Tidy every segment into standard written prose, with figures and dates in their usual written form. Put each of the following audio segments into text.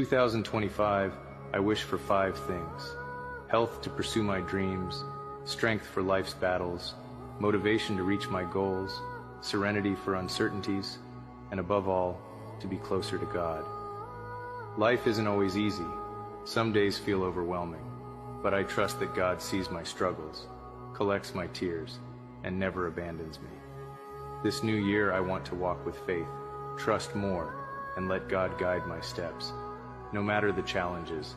2025, I wish for 5 things: health to pursue my dreams, strength for life's battles, motivation to reach my goals, serenity for uncertainties, and above all, to be closer to God. Life isn't always easy. Some days feel overwhelming, but I trust that God sees my struggles, collects my tears, and never abandons me. This new year, I want to walk with faith, trust more, and let God guide my steps. No matter the challenges,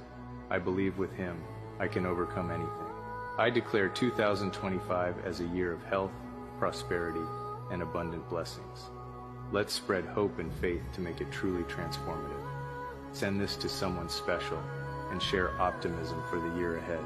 I believe with Him I can overcome anything. I declare 2025 as a year of health, prosperity, and abundant blessings. Let's spread hope and faith to make it truly transformative. Send this to someone special and share optimism for the year ahead.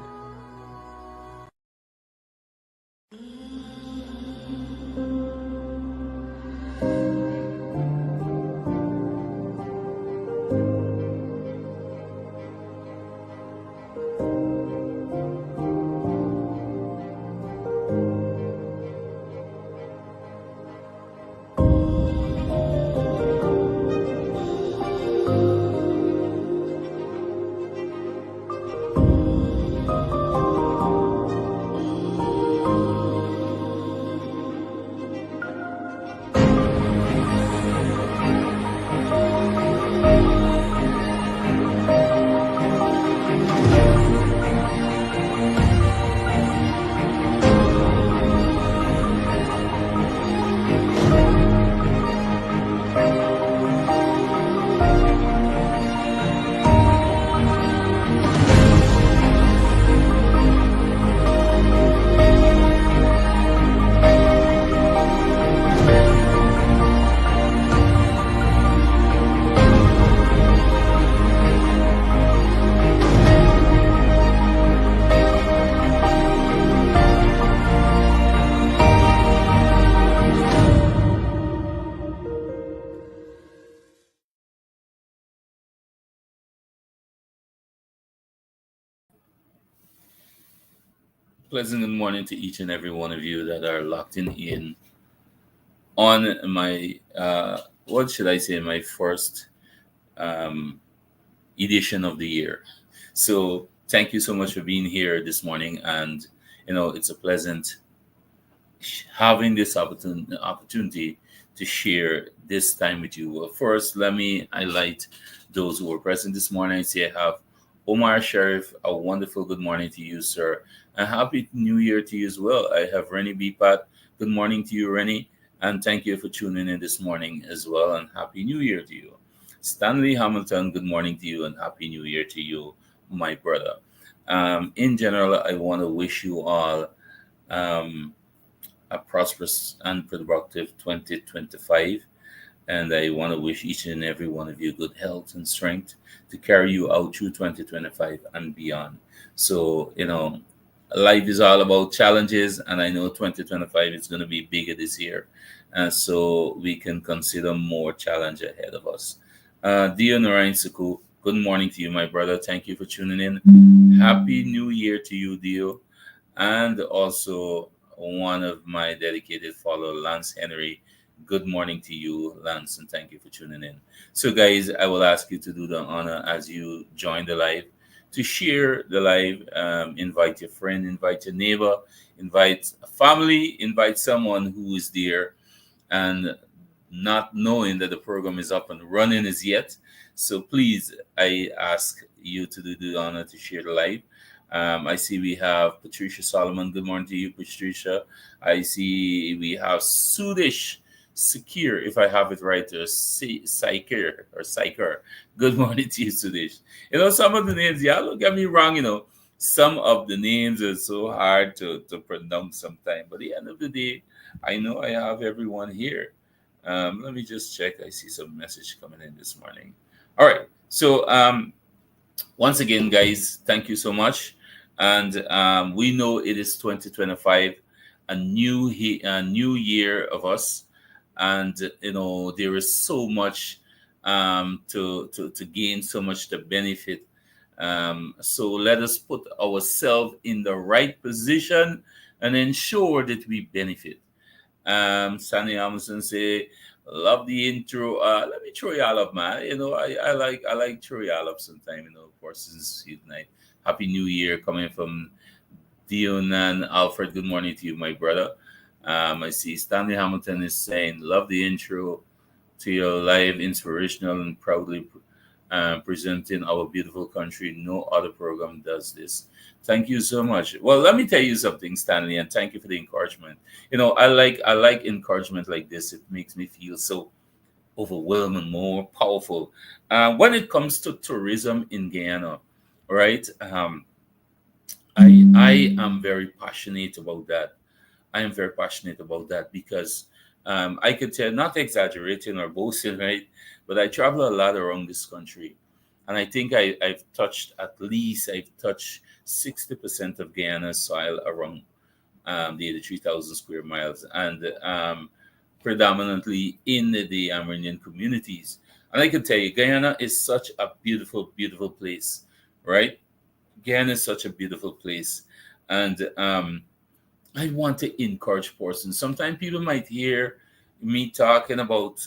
Pleasant good morning to each and every one of you that are locked in on my what should I say, my first um, edition of the year. So thank you so much for being here this morning, and it's a pleasant having this opportunity to share this time with you. Well, first, let me highlight those who were present this morning. I see I have Omar Sheriff. A wonderful good morning to you, sir. And happy New Year to you as well. I have Rennie Bpat. Good morning to you, Rennie. And thank you for tuning in this morning as well. And happy New Year to you. Stanley Hamilton, good morning to you and happy New Year to you, my brother. In general, I want to wish you all um, a prosperous and productive 2025. And I want to wish each and every one of you good health and strength to carry you out through 2025 and beyond. So, life is all about challenges, and I know 2025 is going to be bigger this year. And so we can consider more challenge ahead of us. Dio Narayan Suku, good morning to you, my brother. Thank you for tuning in. Happy New Year to you, Dio. And also one of my dedicated follower, Lance Henry. Good morning to you, Lance, and thank you for tuning in. So, guys, I will ask you to do the honor as you join the live to share the live. Invite your friend, invite your neighbor, invite a family, invite someone who is there and not knowing that the program is up and running as yet. So, please, I ask you to do the honor to share the live. I see we have Patricia Solomon. Good morning to you, Patricia. I see we have Sudish Secure, if I have it right, or Psyker or Psyker. Good morning to you, Sudish. Some of the names, yeah, don't get me wrong, some of the names are so hard to pronounce sometimes. But at the end of the day, I know I have everyone here. Let me just check. I see some message coming in this morning. All right. So once again, guys, thank you so much. And we know it is 2025, a new year of us, and there is so much to gain, so much to benefit. So let us put ourselves in the right position and ensure that we benefit. Sandy Amundsen say, Love the intro. Let me throw y'all up, man. I like throw y'all up sometime. Of course, since night. Happy New Year coming from Dion and Alfred. Good morning to you, my brother. I see Stanley Hamilton is saying, "Love the intro to your live, inspirational, and proudly presenting our beautiful country. No other program does this." Thank you so much. Well, let me tell you something, Stanley, and thank you for the encouragement. I like encouragement like this. It makes me feel so overwhelming, more powerful. When it comes to tourism in Guyana, right? I am very passionate about that. I am very passionate about that because I could tell, not exaggerating or boasting, right? But I travel a lot around this country, and I think I've touched 60% of Guyana's soil around the 83,000 square miles, and predominantly in the Amerindian communities. And I can tell you, Guyana is such a beautiful, beautiful place, right? Guyana is such a beautiful place, and I want to encourage persons. Sometimes people might hear me talking about,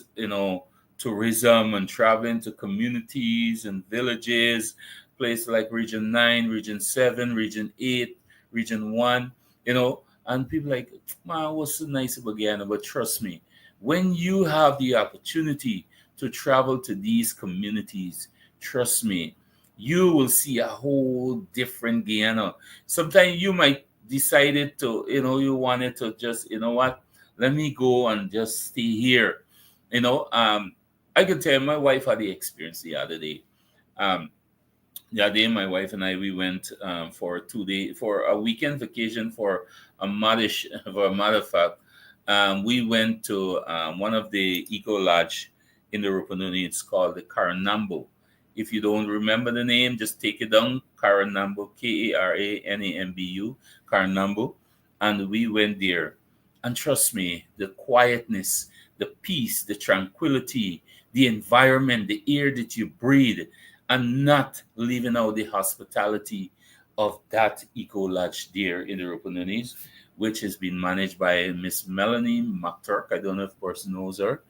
tourism and traveling to communities and villages, places like Region 9, Region 7, Region 8, Region 1, and people like, man, what's so nice about Guyana? But trust me, when you have the opportunity to travel to these communities, trust me, you will see a whole different Guyana. Sometimes you might decided to, you wanted to just, what, let me go and just stay here. You know, um, I can tell you, my wife had the experience the other day. Um, the other day, my wife and I, we went for 2 day, for a weekend vacation for a matter of fact. We went to one of the eco lodge in the Rupununi. It's called the Karanambo. If you don't remember the name, just take it down. Karanambo, Karanambu, Karanambo. And we went there. And trust me, the quietness, the peace, the tranquility, the environment, the air that you breathe, and not leaving out the hospitality of that eco lodge there in the Rupununis, which has been managed by Miss Melanie McTurk. I don't know if the person knows her.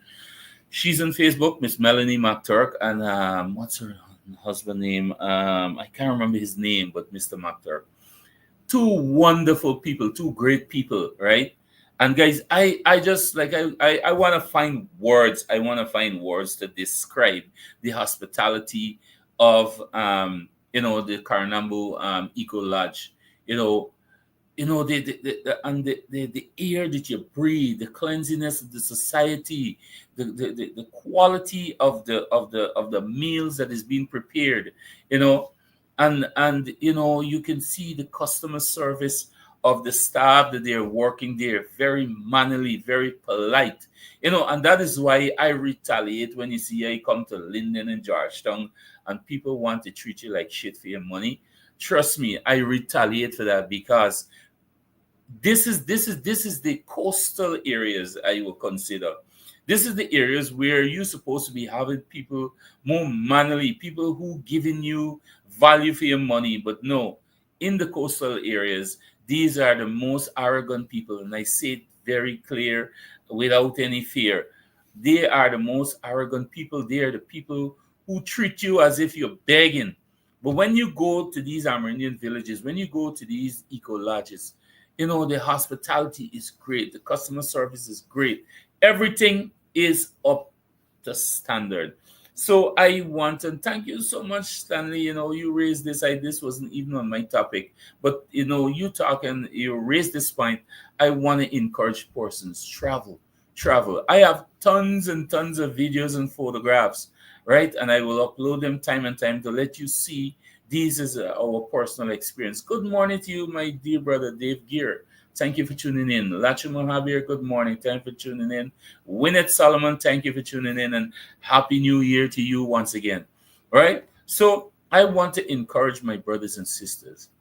She's on Facebook, Miss Melanie McTurk, and what's her husband name? I can't remember his name, but Mr. McTurk. Two wonderful people, two great people, right? And guys, I just like I want to find words. I want to find words to describe the hospitality of the Karanambu Eco Lodge. You know, the air that you breathe, the cleanliness of the society, the quality of the meals that is being prepared, you know and you can see the customer service of the staff that they're working there, very mannerly, very polite, and that is why I retaliate when you see I come to Linden and Georgetown and people want to treat you like shit for your money. Trust me, I retaliate for that because this is the coastal areas I will consider. This is the areas where you're supposed to be having people more manually, people who giving you value for your money. But no, in the coastal areas, these are the most arrogant people, and I say it very clear without any fear. They are the most arrogant people. They are the people who treat you as if you're begging. But when you go to these Amerindian villages, when you go to these eco lodges, the hospitality is great, the customer service is great, everything is up to standard. So I want to thank you so much, Stanley. You raised this wasn't even on my topic, but you raised this point. I want to encourage persons, travel. I have tons and tons of videos and photographs, right? And I will upload them time and time to let you see this is our personal experience. Good morning to you, my dear brother Dave Gear. Thank you for tuning in. Lachu Mohabir, good morning. Thank you for tuning in. Winnet Solomon, thank you for tuning in. And Happy New Year to you once again. All right? So I want to encourage my brothers and sisters.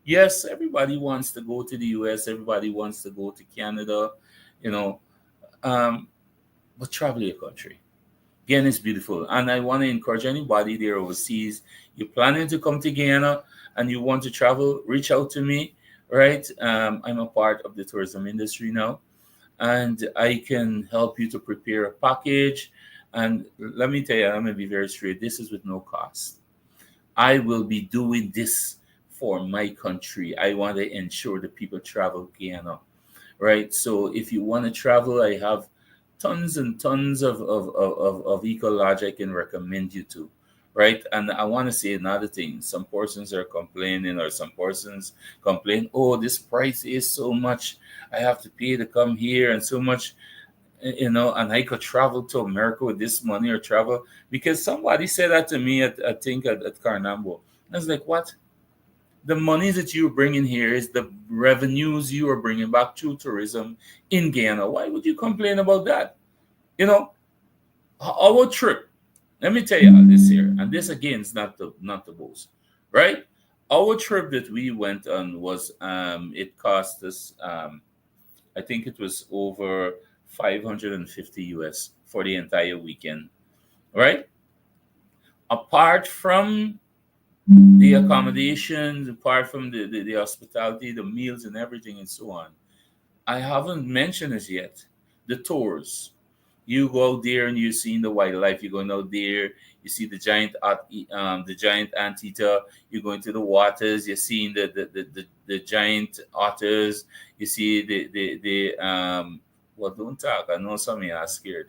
Yes, everybody wants to go to the US, everybody wants to go to Canada, you know, um, but travel your country. Guyana is beautiful, and I want to encourage anybody there overseas. You're planning to come to Guyana and you want to travel, reach out to me. Right? I'm a part of the tourism industry now, and I can help you to prepare a package. And let me tell you, I'm gonna be very straight. This is with no cost. I will be doing this for my country. I want to ensure that people travel Guyana, right? So if you want to travel, I have tons and tons of eco lodge I can recommend you to, right? And I want to say another thing. Some persons are complaining, or some persons complain, oh, this price is so much. I have to pay to come here, and so much, and I could travel to America with this money, or travel, because somebody said that to me at, I think, at Carnambo. I was like, what? The money that you're bringing here is the revenues you are bringing back to tourism in Guyana. Why would you complain about that? You know, our trip. Let me tell you this here, and this again is not the boast, right? Our trip that we went on was it cost us I think it was over 550 US for the entire weekend, right? Apart from the accommodations, apart from the hospitality, the meals and everything and so on. I haven't mentioned this yet. The tours. You go out there and you're seeing the wildlife. You're going out there, you see the giant anteater. You're going to the waters. You're seeing the giant otters. You see the well, don't talk. I know some of you are scared.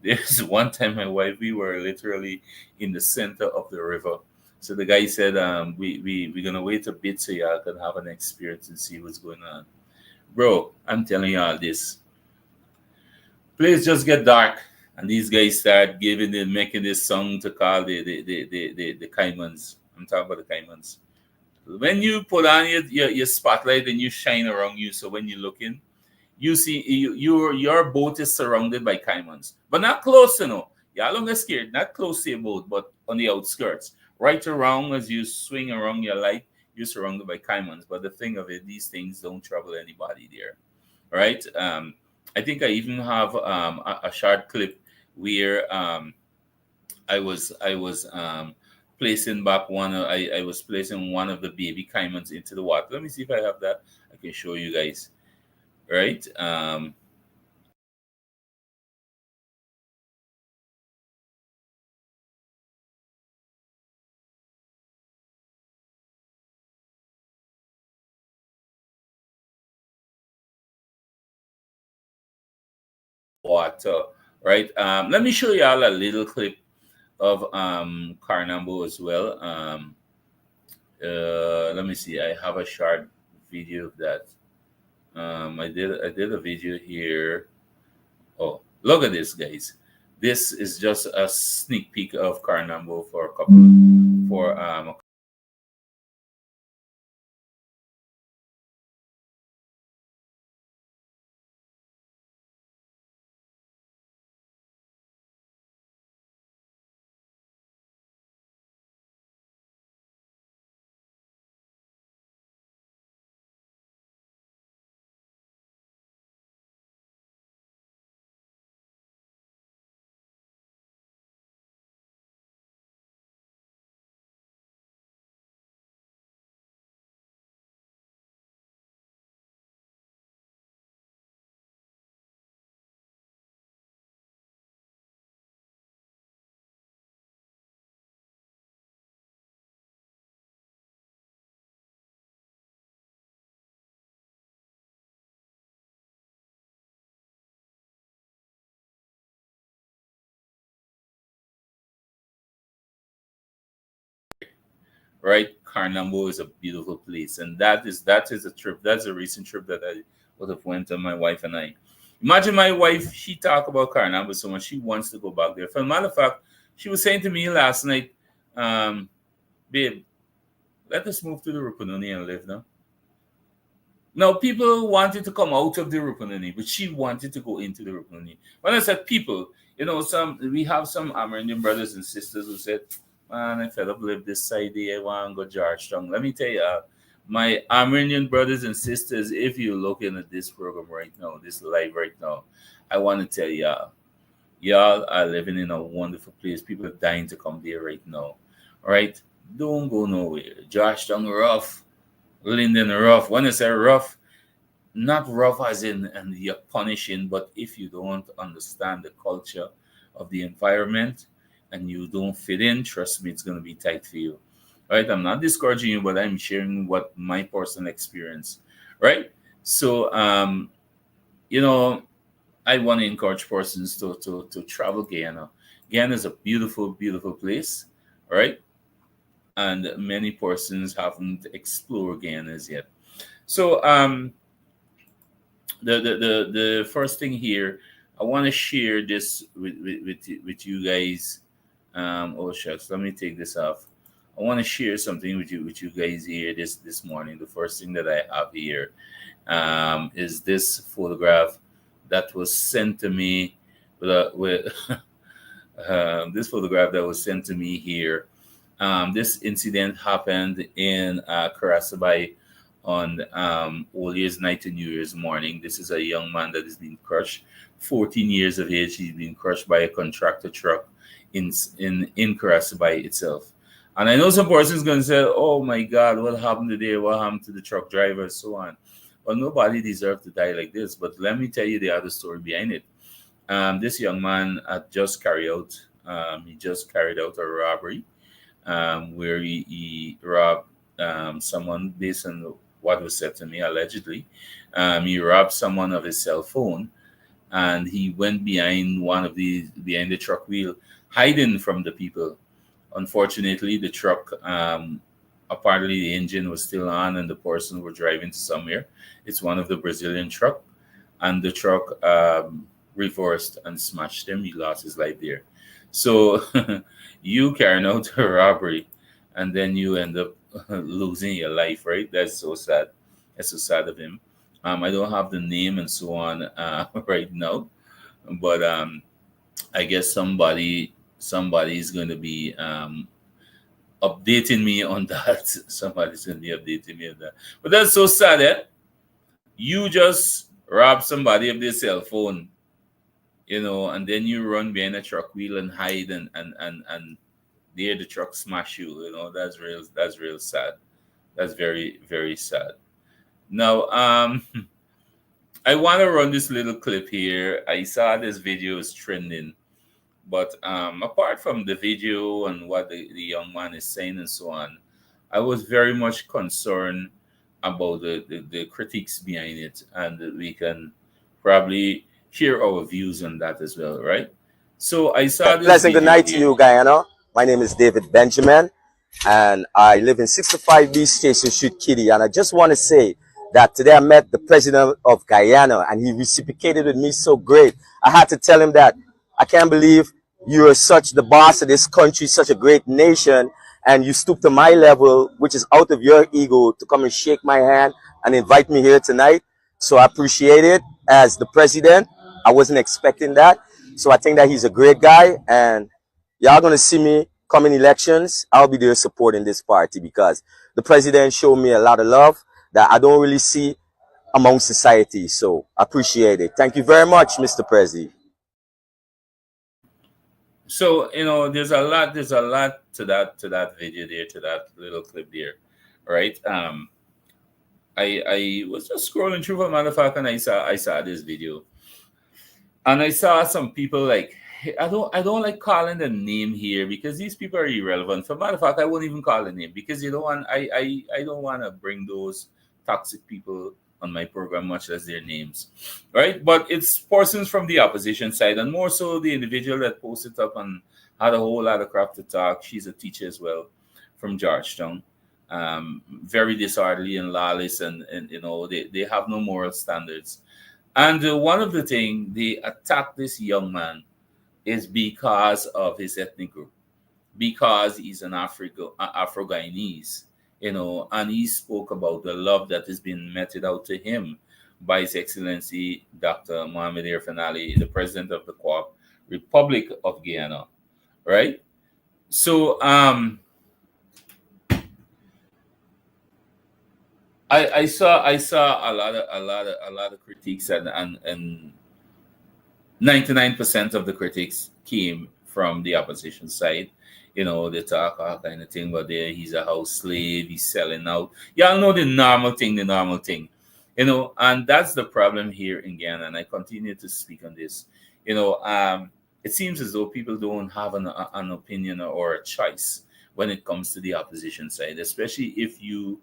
There's one time my wife, we were literally in the center of the river. So the guy said, we're gonna wait a bit so y'all can have an experience and see what's going on. Bro, I'm telling you all this. Please just get dark. And these guys start making this song to call the caimans. I'm talking about the caimans. When you put on your spotlight and you shine around you, so when you're looking, you see your boat is surrounded by caimans, but not close, Y'all don't get scared, not close to your boat, but on the outskirts. Right around as you swing around your light, you're surrounded by caimans. But the thing of it, these things don't trouble anybody there, right? I think I even have a short clip where I was placing back I was placing one of the baby caimans into the water. Let me see if I have that. I can show you guys, right? Water, right? Let me show y'all a little clip of Carnambo as well. Let me see. I have a short video of that. I did a video here. Oh, look at this, guys. This is just a sneak peek of Carnambo for a couple for right? Carnambo is a beautiful place, and that is a trip. That's a recent trip that I would have went on, my wife and I. Imagine my wife; she talk about Carnambo so much she wants to go back there. For a matter of fact, she was saying to me last night, "Babe, let us move to the Rupununi and live now." Now, people wanted to come out of the Rupununi, but she wanted to go into the Rupununi. When I said people, we have some Amerindian brothers and sisters who said, "Man, I fed up live this side here. I want to go Georgetown." Let me tell you, my Amerindian brothers and sisters, if you're looking at this program right now, this live right now, I want to tell y'all are living in a wonderful place. People are dying to come there right now. All right? Don't go nowhere. Georgetown rough. Linden rough. When I say rough, not rough as in and you're punishing, but if you don't understand the culture of the environment and you don't fit in, trust me, it's going to be tight for you. Right? I'm not discouraging you, but I'm sharing what my personal experience. Right? So, you know, I want to encourage persons to travel Guyana. Guyana is a beautiful, beautiful place, right? And many persons haven't explored Guyana as yet. So, the first thing here, I want to share this with you guys. Oh shucks, let me take this off. I want to share something with you guys here this morning. The first thing that I have here is this photograph that was sent to me with this photograph that was sent to me here. This incident happened in Karasabay on Old Year's night and New Year's morning. This is a young man that has been crushed, 14 years of age. He's been crushed by a contractor truck in Karasabay itself. And I know some person's going to say, "Oh my God, what happened today? What happened to the truck driver?" So on. Well, nobody deserves to die like this. But let me tell you the other story behind it. This young man had just carried out. He just carried out a robbery where he robbed someone based on what was said to me allegedly. He robbed someone of his cell phone, and he went behind the truck wheel, hiding from the people. Unfortunately, the truck, apparently the engine was still on, and the person were driving to somewhere. It's one of the Brazilian truck, and the truck reversed and smashed him. He lost his life there. So you carrying out a robbery, and then you end up losing your life, right? That's so sad. That's so sad of him. I don't have the name and so on right now, but I guess somebody is going to be updating me on that. Somebody's going to be updating me on that. But that's so sad, eh? You just rob somebody of their cell phone, and then you run behind a truck wheel and hide, and there the truck smash you. That's real sad. That's very, very sad. Now, I want to run this little clip here. I saw this video is trending, but apart from the video and what the young man is saying and so on, I was very much concerned about the critiques behind it, and we can probably share our views on that as well, right? So I saw this Pleasant good video night to here. you, Guyana. My name is David Benjamin, and I live in 65B Station Street, Kitty. And I just want to say that today I met the president of Guyana, and he reciprocated with me so great. I had to tell him that I can't believe you are such the boss of this country, such a great nation, and you stoop to my level, which is out of your ego, to come and shake my hand and invite me here tonight. So I appreciate it as the president. I wasn't expecting that. So I think that he's a great guy, and y'all gonna see me coming elections. I'll be there supporting this party because the president showed me a lot of love that I don't really see among society. So I appreciate it. Thank you very much, Mr. President. So there's a lot to that video there, to that little clip there, right? I was just scrolling through, for matter of fact, and I saw this video, and I saw some people like, I don't like calling the name here because these people are irrelevant. For matter of fact, I won't even call the name because you don't want I don't want to bring those toxic people on my program, much as their names, right? But it's persons from the opposition side, and more so the individual that posted up and had a whole lot of crap to talk. She's a teacher as well from Georgetown. Very disorderly and lawless, and they have no moral standards. And one of the things they attack this young man is because of his ethnic group, because he's an Afro-Guyanese, and he spoke about the love that has been meted out to him by His Excellency Dr. Mohamed Irfan Ali, the president of the Republic of Guyana, right? So I saw a lot of critiques, and 99% of the critics came from the opposition side. They talk all kind of thing, but there he's a house slave, he's selling out. Y'all know the normal thing, And that's the problem here in Ghana. And I continue to speak on this. It seems as though people don't have an opinion or a choice when it comes to the opposition side, especially if you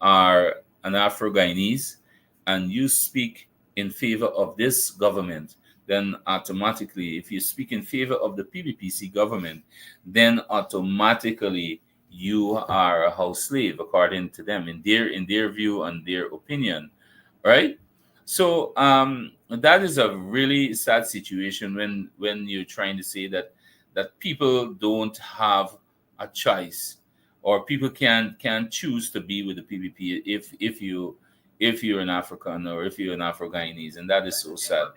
are an Afro Guyanese and you speak in favor of this government. Then automatically, if you speak in favor of the PBPC government, then automatically you are a house slave according to them, in their view and their opinion, right? So that is a really sad situation when you're trying to say that people don't have a choice, or people can choose to be with the PPP if you're an African, or if you're an Afro Guyanese, and that is so sad,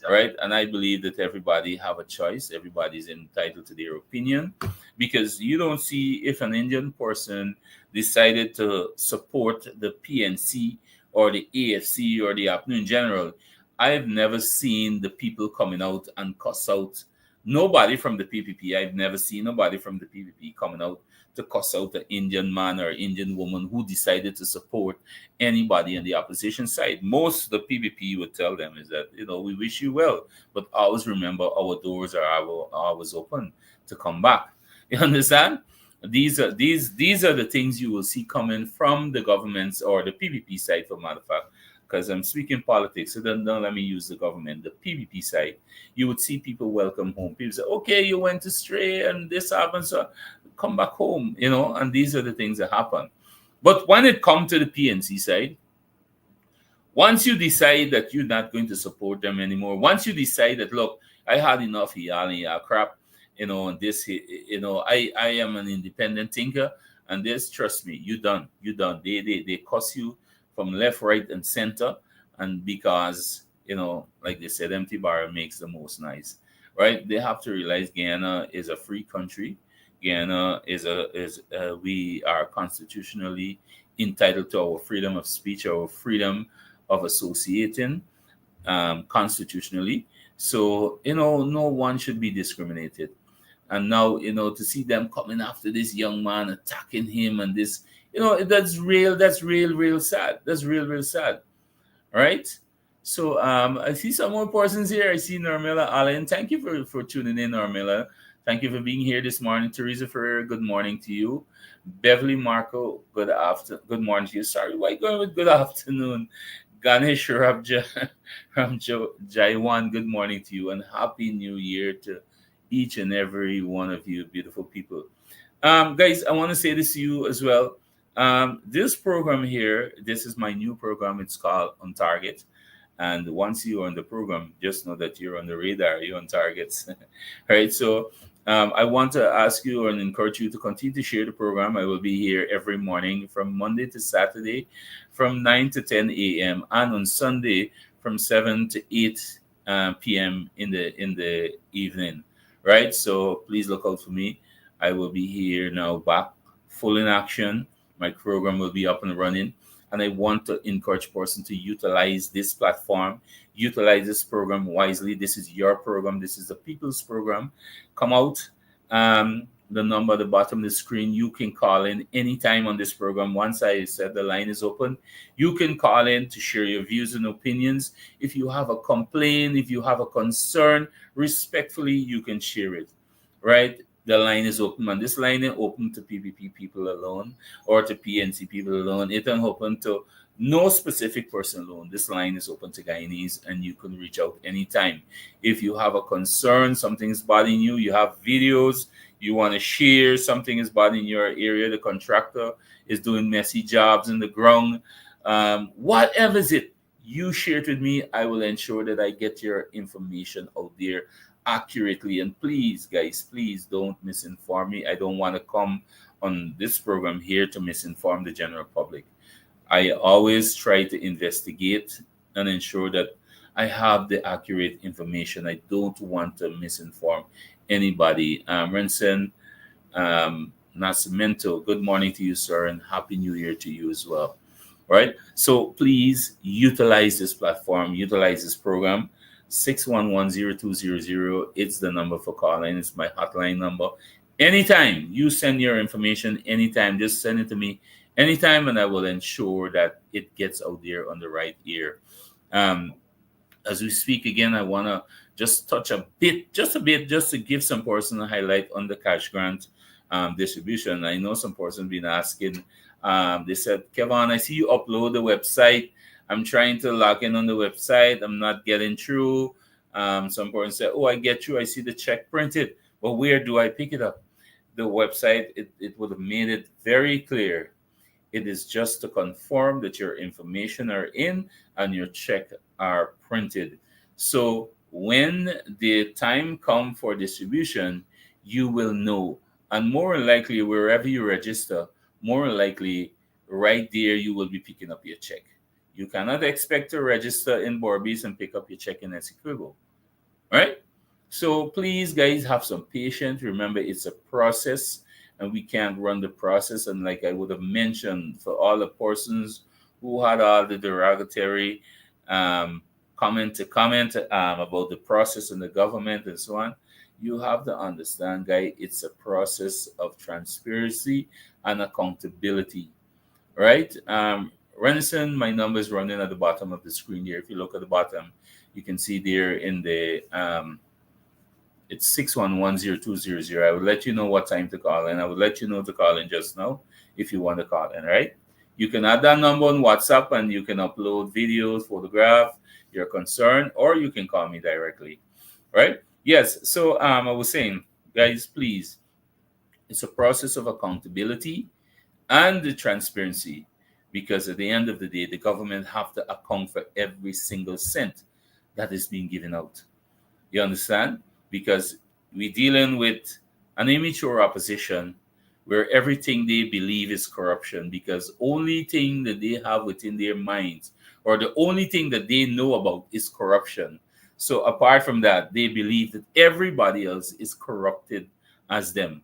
right? And I believe that everybody have a choice. Everybody's entitled to their opinion, because you don't see if an Indian person decided to support the PNC or the AFC or the APNU in general. I've never seen the people coming out and cuss out nobody from the PPP. I've never seen nobody from the PPP coming out to cuss out an Indian man or Indian woman who decided to support anybody on the opposition side. Most of the PPP would tell them is that, we wish you well, but always remember our doors are always open to come back. You understand? These are the things you will see coming from the governments or the PPP side, for matter of fact. Because I'm speaking politics, so don't let me use the government. The PPP side, you would see people welcome home. People say, "Okay, you went astray, and this happened, so come back home." And these are the things that happen. But when it comes to the PNC side, once you decide that you're not going to support them anymore, once you decide that, look, I had enough of y'all crap, and this, I am an independent thinker, and this, trust me, you done. They cuss you from left, right, and center, and because, like they said, empty barrel makes the most noise, right? They have to realize Guyana is a free country. Guyana we are constitutionally entitled to our freedom of speech, our freedom of associating, constitutionally. So, no one should be discriminated. And now, to see them coming after this young man, attacking him, and this, that's real sad. That's real sad. Right? So I see some more persons here. I see Normilla Allen. Thank you for tuning in, Normilla. Thank you for being here this morning. Teresa Ferrer, good morning to you. Beverly Marco, good morning to you. Sorry, why going with good afternoon? Ganesh Jaiwan, good morning to you, and happy new year to each and every one of you beautiful people. Guys, I want to say this to you as well. This program here, this is my new program. It's called On Target. And once you're on the program, just know that you're on the radar, you're on targets. Right. So I want to ask you and encourage you to continue to share the program. I will be here every morning from Monday to Saturday from 9 to 10 a.m. and on Sunday from 7 to 8 p.m. in the evening. Right. So please look out for me. I will be here now, back full in action. My program will be up and running. And I want to encourage person to utilize this platform, utilize this program wisely. This is your program. This is the people's program. Come out. The number at the bottom of the screen, you can call in anytime on this program. Once I said the line is open, you can call in to share your views and opinions. If you have a complaint, if you have a concern, respectfully, you can share it, right? The line is open, and this line is open to PPP people alone or to PNC people alone. It isn't open to no specific person alone. This line is open to Guyanese, and you can reach out anytime. If you have a concern, something is bothering you, you have videos, you want to share, something is bothering your area, the contractor is doing messy jobs in the ground, whatever is it, you share it with me. I will ensure that I get your information out there accurately. And please, guys, please don't misinform me. I don't want to come on this program here to misinform the general public. I always try to investigate and ensure that I have the accurate information. I don't want to misinform anybody. Rensen Nascimento, good morning to you, sir, and happy new year to you as well. All right. So please utilize this platform, utilize this program. 611-0200. It's the number for calling. It's my hotline number. Anytime you send your information, anytime, just send it to me anytime, and I will ensure that it gets out there on the right ear. Um, as we speak again, I want to just touch a bit, just a bit, just to give some person a highlight on the cash grant distribution. I know some person been asking. They said, Kevin, I see you upload the website. I'm trying to log in on the website. I'm not getting through. Some person said, oh, I get through. I see the check printed. But where do I pick it up? The website, it would have made it very clear. It is just to confirm that your information are in and your check are printed. So when the time come for distribution, you will know. And more likely, wherever you register, more likely right there you will be picking up your check. You cannot expect to register in Barbies and pick up your check in Essequibo, right? So please, guys, have some patience. Remember, it's a process, and we can't run the process. And like I would have mentioned, for all the persons who had all the derogatory um, comment about the process and the government and so on, you have to understand, guys, it's a process of transparency and accountability, right? Renison, my number is running at the bottom of the screen here. If you look at the bottom, you can see there in the it's 6110200. I will let you know what time to call in. I will let you know to call in just now if you want to call in, right? You can add that number on WhatsApp and you can upload videos, photograph your concern, or you can call me directly, right? Yes. So I was saying, guys, please, it's a process of accountability and the transparency, because at the end of the day, the government have to account for every single cent that is being given out. You understand? Because we're dealing with an immature opposition where everything they believe is corruption, because only thing that they have within their minds, or the only thing that they know about, is corruption. So apart from that, they believe that everybody else is corrupted as them,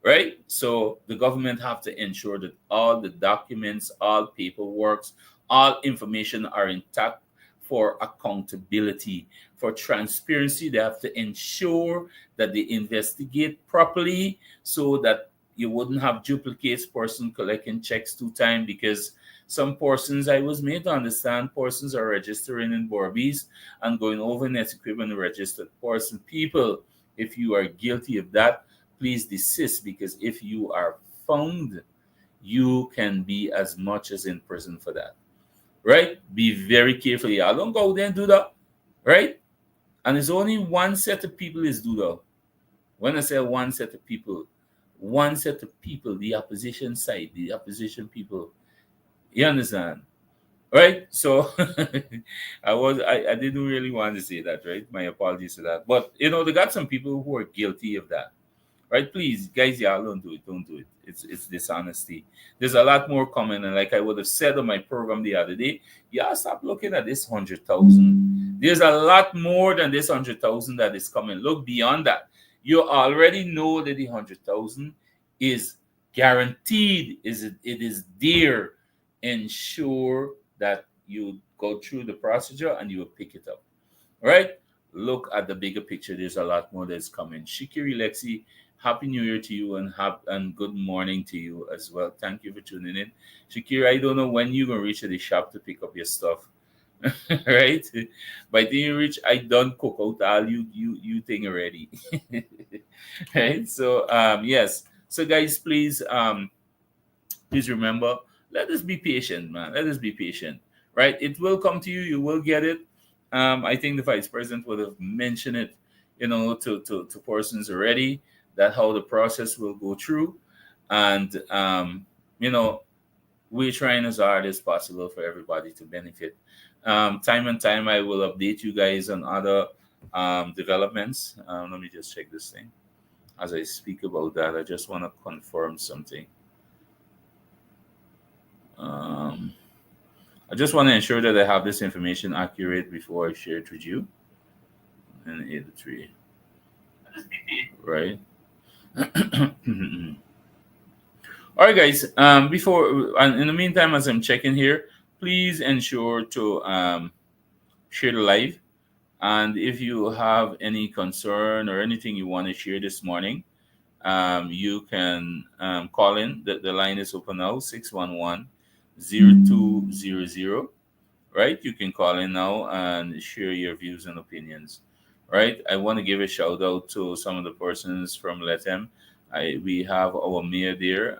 right? So the government have to ensure that all the documents, all paperwork, all information are intact for accountability, for transparency. They have to ensure that they investigate properly so that you wouldn't have duplicates, person collecting checks 2 times, because some persons, I was made to understand, persons are registering in Borbies and going over in equipment and registered person. People, if you are guilty of that, please desist, because if you are found, you can be as much as in prison for that, right? Be very careful. Yeah, don't go there and do that, right? And it's only one set of people is do that. When I say one set of people, the opposition side, the opposition people. You understand? Right? So I didn't really want to say that, right? My apologies for that. But they got some people who are guilty of that. Right? Please, guys, y'all don't do it. Don't do it. It's dishonesty. There's a lot more coming, and like I would have said on my program the other day, y'all stop looking at this 100,000. There's a lot more than this 100,000 that is coming. Look beyond that. You already know that the 100,000 is guaranteed. It is there. Ensure that you go through the procedure and you will pick it up. Right? Look at the bigger picture. There's a lot more that's coming. Shikiri Lexi, Happy New Year to you, and good morning to you as well. Thank you for tuning in. Shakira, I don't know when you're gonna reach the shop to pick up your stuff. Right? By the time you reach, I done cook out all you thing already. Right? So yes. So guys, please remember, let us be patient, man. Let us be patient. Right? It will come to you, you will get it. I think the vice president would have mentioned it, to persons already, that how the process will go through. And we're trying as hard as possible for everybody to benefit. Time and time I will update you guys on other developments. Let me just check this thing. As I speak about that, I just want to confirm something. I just want to ensure that I have this information accurate before I share it with you. And 83, right? All right, guys. Before and in the meantime, as I'm checking here, please ensure to share the live. And if you have any concern or anything you want to share this morning, You can call in. The line is open now, 611-0200. Right? You can call in now and share your views and opinions. Right? I want to give a shout out to some of the persons from Letem. We have our mayor there,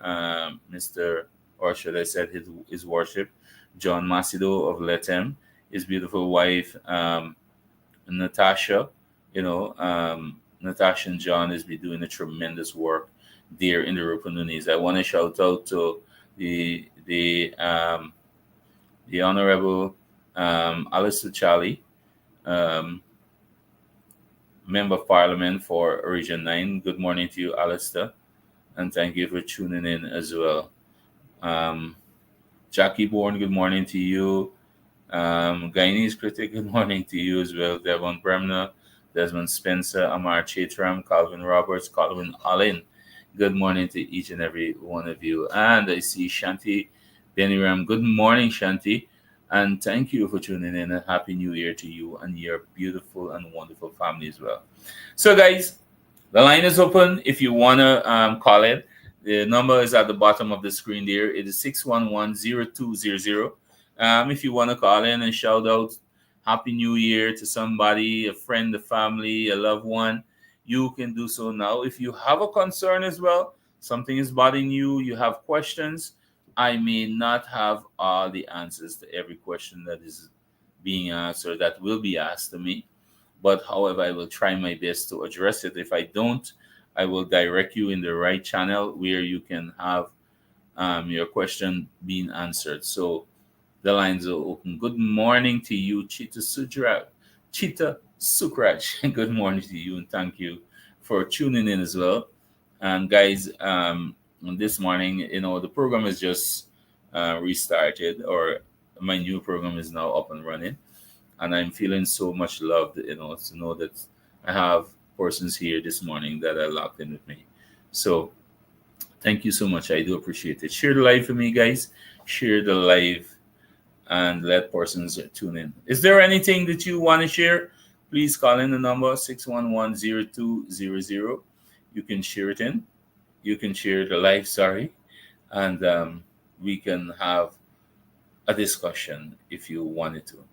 Mr. or should I say his worship, John Macedo of Letem, his beautiful wife, Natasha. Natasha and John has been doing a tremendous work there in the Rupununi's. I want to shout out to the the um, the Honorable Alistair Charlie, um, Member of Parliament for Region 9. Good morning to you, Alistair, and thank you for tuning in as well. Um, Jackie Bourne, good morning to you. Guyanese Critic, good morning to you as well. Devon Bremner, Desmond Spencer, Amar Chaitram, Calvin Roberts, Calvin Allen. Good morning to each and every one of you. And I see Shanti Beniram. Good morning, Shanti. And thank you for tuning in. And Happy New Year to you and your beautiful and wonderful family as well. So, guys, the line is open if you want to call it. The number is at the bottom of the screen there. It is 611-0200. If you want to call in and shout out Happy New Year to somebody, a friend, a family, a loved one, you can do so now. If you have a concern as well, something is bothering you, you have questions, I may not have all the answers to every question that is being asked or that will be asked to me. But however, I will try my best to address it. If I don't, I will direct you in the right channel where you can have your question being answered. So the lines are open. Good morning to you, Chita Sukraj. Good morning to you, and thank you for tuning in as well. And guys, this morning, the program is just restarted, or my new program is now up and running, and I'm feeling so much loved, to know that I have persons here this morning that are locked in with me. So thank you so much. I do appreciate it. Share the live for me, guys. Share the live and let persons tune in. Is there anything that you want to share? Please call in the number 611-0200. You can share it in. You can share the live, sorry. And we can have a discussion if you wanted to.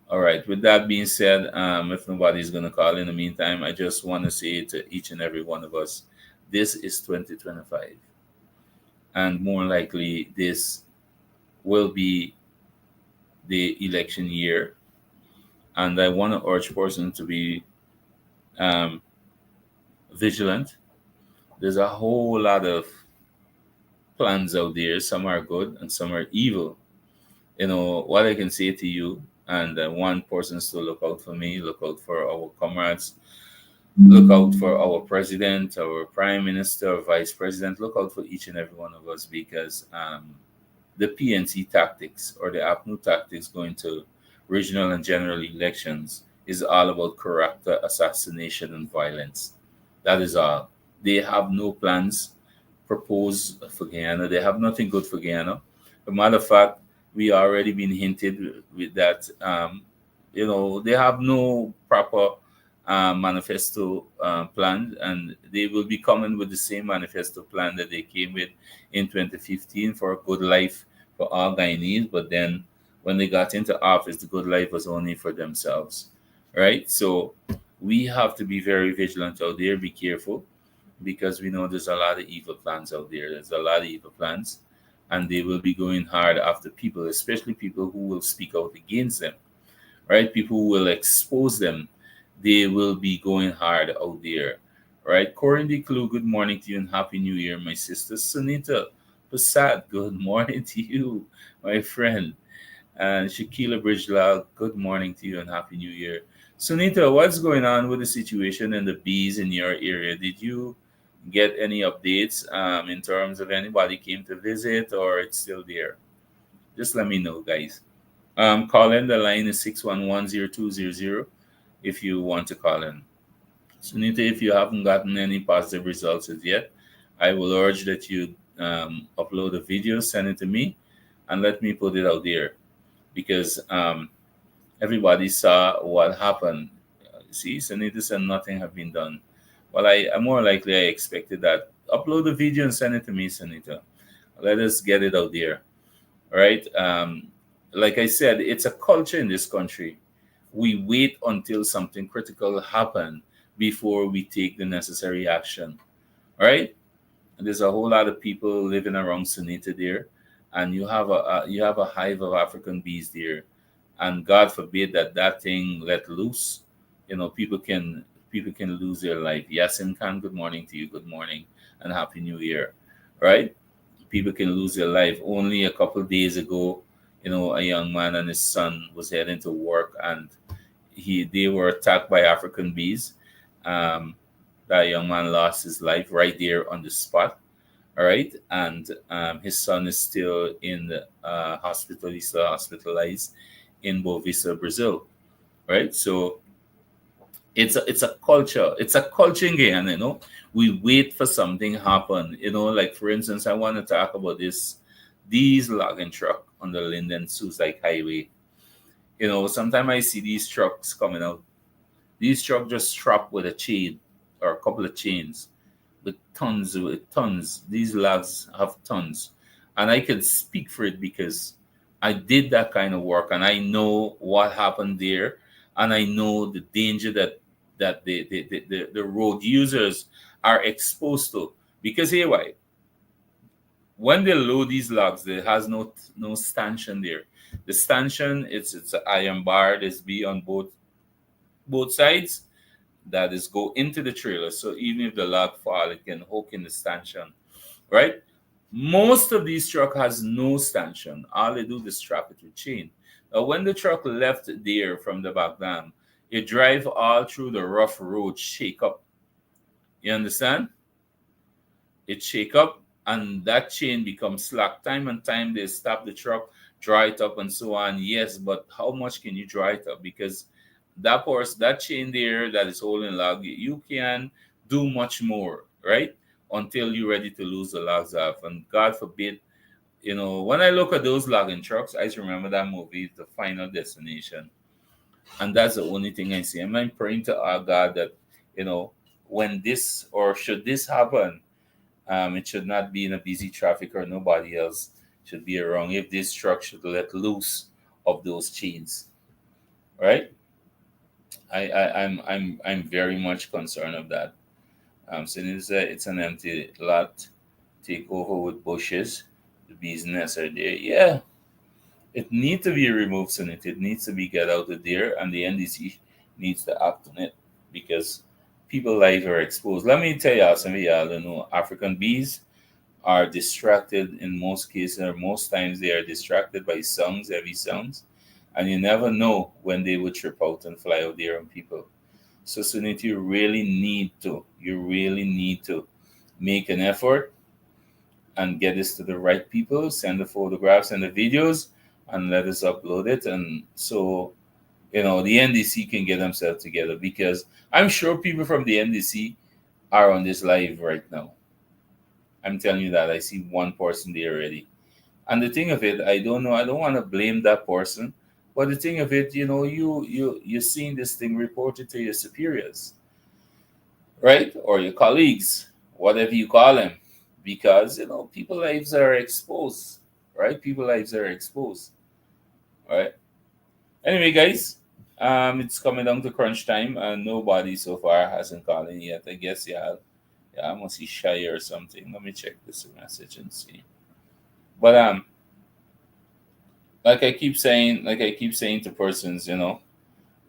All right. With that being said, if nobody's going to call in the meantime, I just want to say to each and every one of us, this is 2025. And more likely, this will be the election year. And I want to urge persons to be um, vigilant. There's a whole lot of plans out there. Some are good and some are evil. What I can say to you, and one person to look out for me, look out for our comrades, look out for our president, our prime minister, our vice president, look out for each and every one of us, because the PNC tactics, or the APNU tactics, going to regional and general elections is all about character assassination and violence. That is all. They have no plans proposed for Guyana. They have nothing good for Guyana. As a matter of fact, we already been hinted with that. They have no proper manifesto plan, and they will be coming with the same manifesto plan that they came with in 2015 for a good life for all Guyanese. But then when they got into office, the good life was only for themselves, right? So we have to be very vigilant out there, be careful, because we know there's a lot of evil plans out there. There's a lot of evil plans, and they will be going hard after people, especially people who will speak out against them, right? People who will expose them. They will be going hard out there, right? Corin Clue, good morning to you and Happy New Year, my sister. Sunita Passat, good morning to you, my friend. And Shakila Bridgelal, good morning to you and Happy New Year. Sunita, what's going on with the situation and the bees in your area? Did you get any updates in terms of anybody came to visit, or it's still there? Just let me know, guys. Call in. The line is 611-0200 if you want to call in. Sunita, if you haven't gotten any positive results as yet, I will urge that you upload a video, send it to me, and let me put it out there, because everybody saw what happened. See, Sunita said nothing have been done. Well, I more likely I expected that. Upload the video and send it to me, Senator. Let us get it out there, right? Like I said, it's a culture in this country. We wait until something critical happen before we take the necessary action, right? There's a whole lot of people living around Sunita there, and you have a hive of African bees there, and God forbid that that thing let loose, people can lose their life. Yasin Khan, good morning to you. Good morning and happy New Year, right? People can lose their life. Only a couple of days ago, a young man and his son was heading to work, and they were attacked by African bees. Um, that young man lost his life right there on the spot. All right, and his son is still in the hospital. He's still hospitalized in Boa Vista, Brazil. Right, so it's a culture. It's a culture again. We wait for something happen. Like for instance, I want to talk about these logging truck on the Linden Suicide Highway. Sometimes I see these trucks coming out. These trucks just strapped with a chain or a couple of chains with tons. These logs have tons, and I can speak for it because I did that kind of work, and I know what happened there, and I know the danger that the road users are exposed to. Because here, why? When they load these logs, there has no stanchion there. The stanchion, it's an iron bar. There's be on both sides that is go into the trailer. So even if the log fall, it can hook in the stanchion, right? Most of these truck has no stanchion. All they do is strap it with chain. Now, when the truck left there from the back dam, it drive all through the rough road, shake up. You understand? It shake up, and that chain becomes slack. Time and time they stop the truck, dry it up, and so on. Yes, but how much can you dry it up? Because that chain there that is holding log, you can do much more, right? Until you're ready to lose the logs off. And God forbid, when I look at those logging trucks, I just remember that movie, The Final Destination. And that's the only thing I see. And I'm praying to our God that, when this or should this happen, it should not be in a busy traffic or nobody else should be around if this truck should let loose of those chains, right? I'm very much concerned of that. So it's an empty lot, take over with bushes, the bees nests are there. Yeah, it needs to be removed, and it needs to be get out of there, and the NDC needs to act on it because people lives are exposed. Let me tell y'all, some of y'all don't know, African bees are distracted in most cases, or most times they are distracted by songs, heavy songs, and you never know when they would trip out and fly out there on people. So, Sunit, you really need to make an effort and get this to the right people, send the photographs and the videos, and let us upload it. And so, the NDC can get themselves together because I'm sure people from the NDC are on this live right now. I'm telling you that. I see one person there already. And the thing of it, I don't know, I don't want to blame that person, but the thing of it, you're seeing this thing reported to your superiors, right? Or your colleagues, whatever you call them, because people lives are exposed, right? People lives are exposed, right? Anyway, guys, it's coming down to crunch time, and nobody so far hasn't called in yet. I guess yeah, I must be shy or something. Let me check this message and see. But like I keep saying to persons,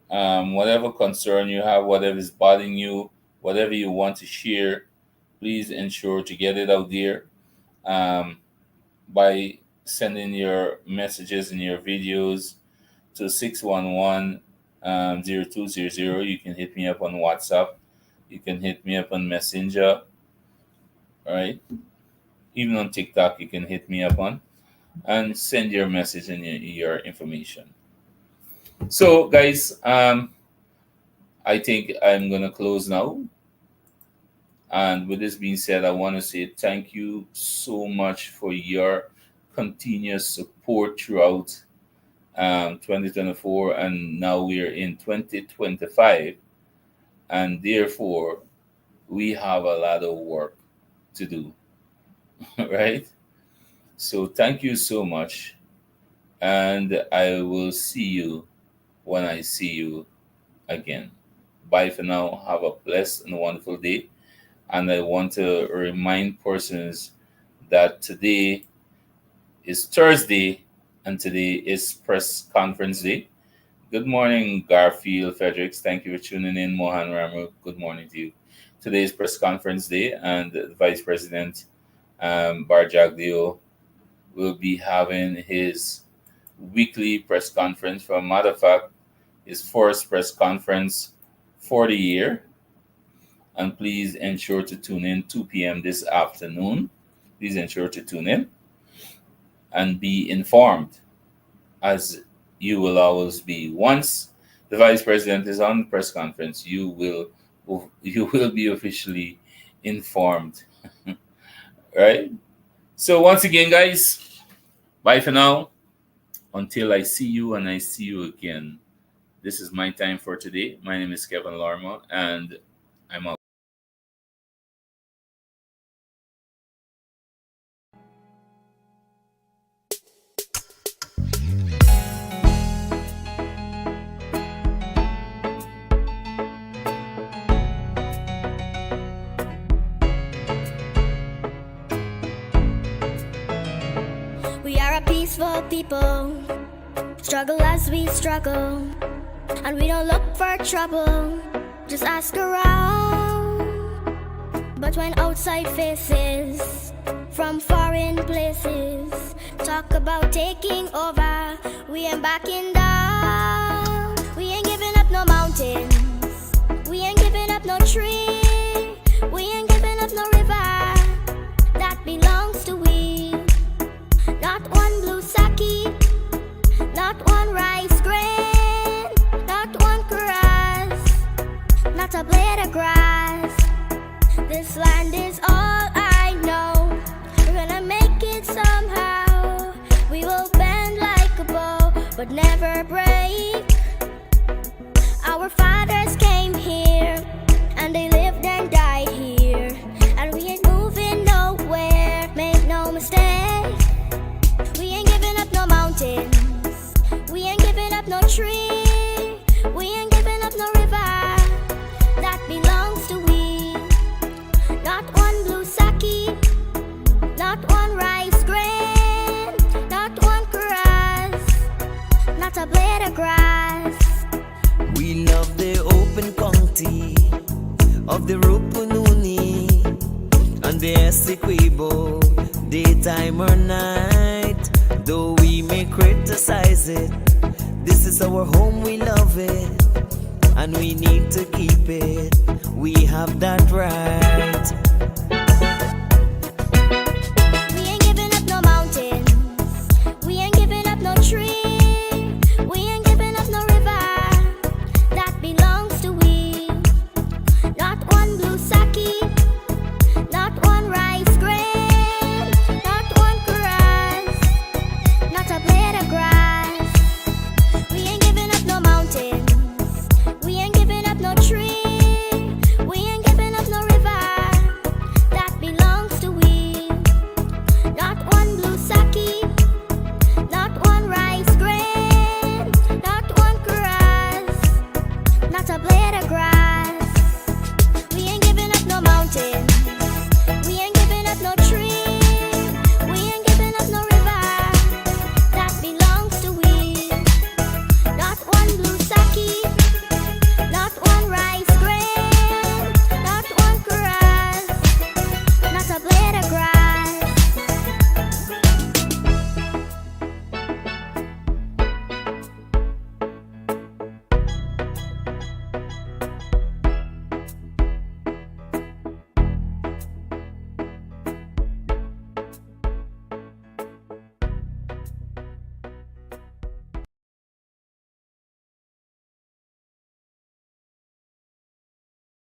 whatever concern you have, whatever is bothering you, whatever you want to share, please ensure to get it out there um, by sending your messages and your videos to 611 0200. You can hit me up on WhatsApp. You can hit me up on Messenger, all right? Even on TikTok, you can hit me up on and send your message and your information. So, guys, I think I'm gonna close now. And with this being said, I want to say thank you so much for your continuous support throughout 2024, and now we are in 2025, and therefore we have a lot of work to do, right? So thank you so much. And I will see you when I see you again. Bye for now. Have a blessed and wonderful day. And I want to remind persons that today is Thursday and today is press conference day. Good morning, Garfield Fredericks. Thank you for tuning in. Mohan Ramu, good morning to you. Today is press conference day, and the Vice President Barjagdio will be having his weekly press conference. For a matter of fact, his first press conference for the year. And please ensure to tune in 2 p.m. this afternoon. Please ensure to tune in and be informed, as you will always be. Once the Vice President is on the press conference, you will be officially informed. Right? So once again, guys, bye for now. Until I see you and I see you again. This is my time for today. My name is Kevin Larma, and I'm out. We are a peaceful people, struggle as we struggle, and we don't look for trouble, just ask around. But when outside faces from foreign places talk about taking over, we ain't backing down. We ain't giving up no mountains, we ain't giving up no tree, we ain't giving up no river that belongs to we. Not one blue sake, not one rice grain, not one grass, not a blade of grass. This land is all I know. We're gonna make it somehow. We will bend like a bow, but never break. Our fathers came here, and they lived and died here, and we ain't moving nowhere, make no mistake. We ain't giving up no mountains, we ain't giving up no tree, we ain't giving up no river that belongs to we. Not one blue sake, not one rice grain, not one grass, not a blade of grass. We love the open county of the Rupununi and the Essequibo, daytime or night. Though we may criticize it, this is our home, we love it, and we need to keep it. We have that right.